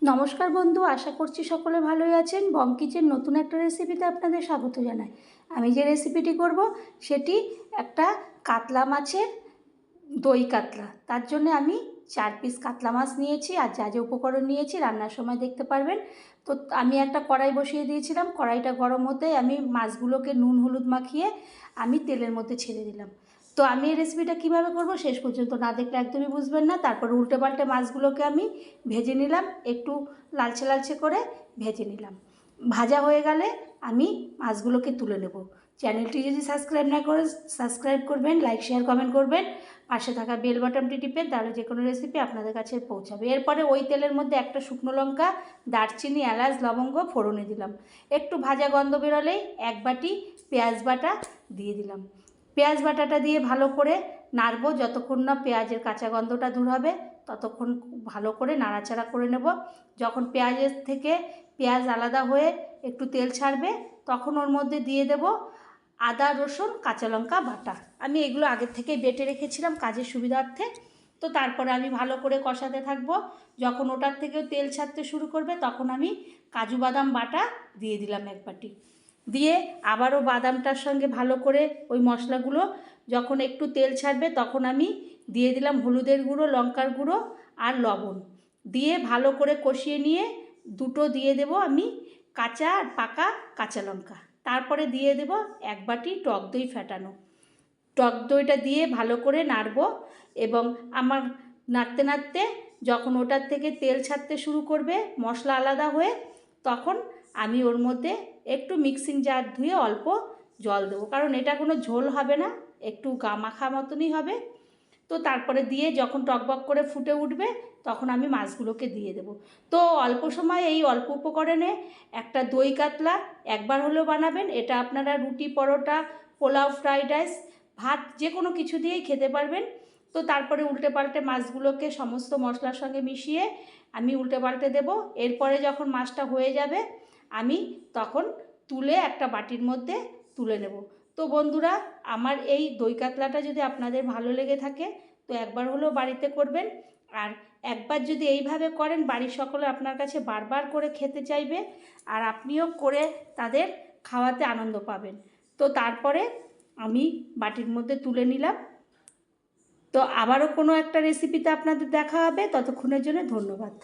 নমস্কার বন্ধু, আশা করছি সকলে ভালোই আছেন। বং কিচেন নতুন একটা রেসিপিতে আপনাদের স্বাগত জানাই। আমি যে রেসিপিটি করব সেটি একটা কাতলা মাছের দই কাতলা। তার জন্য আমি 4 পিস কাতলা মাছ নিয়েছি, আর যা যা উপকরণ নিয়েছি রান্নার সময় দেখতে পারবেন। তো আমি একটা কড়াই বসিয়ে দিয়েছিলাম। কড়াইটা গরম হতেই আমি মাছগুলোকে নুন হলুদ মাখিয়ে আমি তেলের মধ্যে ছেড়ে দিলাম। তো আমি এই রেসিপিটা কীভাবে করব শেষ পর্যন্ত না দেখলে একদমই বুঝবেন না। তারপর উল্টে পাল্টে মাছগুলোকে আমি ভেজে নিলাম, একটু লালচে লালচে করে ভেজে নিলাম। ভাজা হয়ে গেলে আমি মাছগুলোকে তুলে নেব। চ্যানেলটি যদি সাবস্ক্রাইব না করে সাবস্ক্রাইব করবেন, লাইক শেয়ার কমেন্ট করবেন, পাশে থাকা বেল বাটনটি টিপে, তাহলে যে কোনো রেসিপি আপনাদের কাছে পৌঁছাবে। এরপরে ওই তেলের মধ্যে একটা শুকনো লঙ্কা, দারচিনি, এলাচ, লবঙ্গ ফোড়নে দিলাম। একটু ভাজা গন্ধ বেরোলেই 1 বাটি পেঁয়াজ বাটা দিয়ে দিলাম। পেঁয়াজ বাটাটা দিয়ে ভালো করে নাড়বো, যতক্ষণ না পেঁয়াজের কাঁচা গন্ধটা দূর হবে ততক্ষণ ভালো করে নাড়াচাড়া করে নেব। যখন পেঁয়াজের থেকে পেঁয়াজ আলাদা হয়ে একটু তেল ছাড়বে তখন ওর মধ্যে দিয়ে দেব আদা, রসুন, কাঁচা লঙ্কা বাটা। আমি এগুলো আগের থেকেই বেটে রেখেছিলাম কাজের সুবিধার্থে। তো তারপরে আমি ভালো করে কষাতে থাকবো। যখন ওটার থেকেও তেল ছাড়তে শুরু করবে তখন আমি কাজু বাদাম বাটা দিয়ে দিলাম 1 বাটি। দিয়ে আবারও বাদামটার সঙ্গে ভালো করে ওই মশলাগুলো যখন একটু তেল ছাড়বে তখন আমি দিয়ে দিলাম হলুদের গুঁড়ো, লঙ্কার গুঁড়ো আর লবণ। দিয়ে ভালো করে কষিয়ে নিয়ে দুটো দিয়ে দেব আমি কাঁচা আর পাকা কাঁচা লঙ্কা। তারপরে দিয়ে দেব 1 বাটি টক দই ফেটানো। টক দইটা দিয়ে ভালো করে নাড়ব, এবং আমার নাড়তে নাড়তে যখন ওটার থেকে তেল ছাড়তে শুরু করবে মশলা আলাদা হয়ে, তখন আমি ওর মধ্যে একটু মিক্সিং জার ধুয়ে অল্প জল দেবো, কারণ এটা কোনো ঝোল হবে না, একটু গা মাখা মতনই হবে। তো তারপরে দিয়ে যখন টকবক করে ফুটে উঠবে তখন আমি মাছগুলোকে দিয়ে দেব। তো অল্প সময় এই অল্প উপকরণে একটা দই কাতলা একবার হলেও বানাবেন। এটা আপনারা রুটি, পরোটা, পোলাও, ফ্রাইড রাইস, ভাত যে কোনো কিছু দিয়েই খেতে পারবেন। তো তারপরে উল্টে পাল্টে মাছগুলোকে সমস্ত মশলার সঙ্গে মিশিয়ে আমি উল্টে পাল্টে দেবো। এরপরে যখন মাছটা হয়ে যাবে আমি তখন তুলে একটা বাটির মধ্যে তুলে নেব। তো বন্ধুরা, আমার এই দই কাতলাটা যদি আপনাদের ভালো লেগে থাকে তো একবার হলেও বাড়িতে করবেন। আর একবার যদি এইভাবে করেন বাড়ির সকলে আপনার কাছে বারবার করে খেতে চাইবে, আর আপনিও করে তাদের খাওয়াতে আনন্দ পাবেন। তো তারপরে আমি বাটির মধ্যে তুলে নিলাম। তো আবারও কোনো একটা রেসিপিতে আপনাদের দেখা হবে। ততক্ষণের জন্য ধন্যবাদ।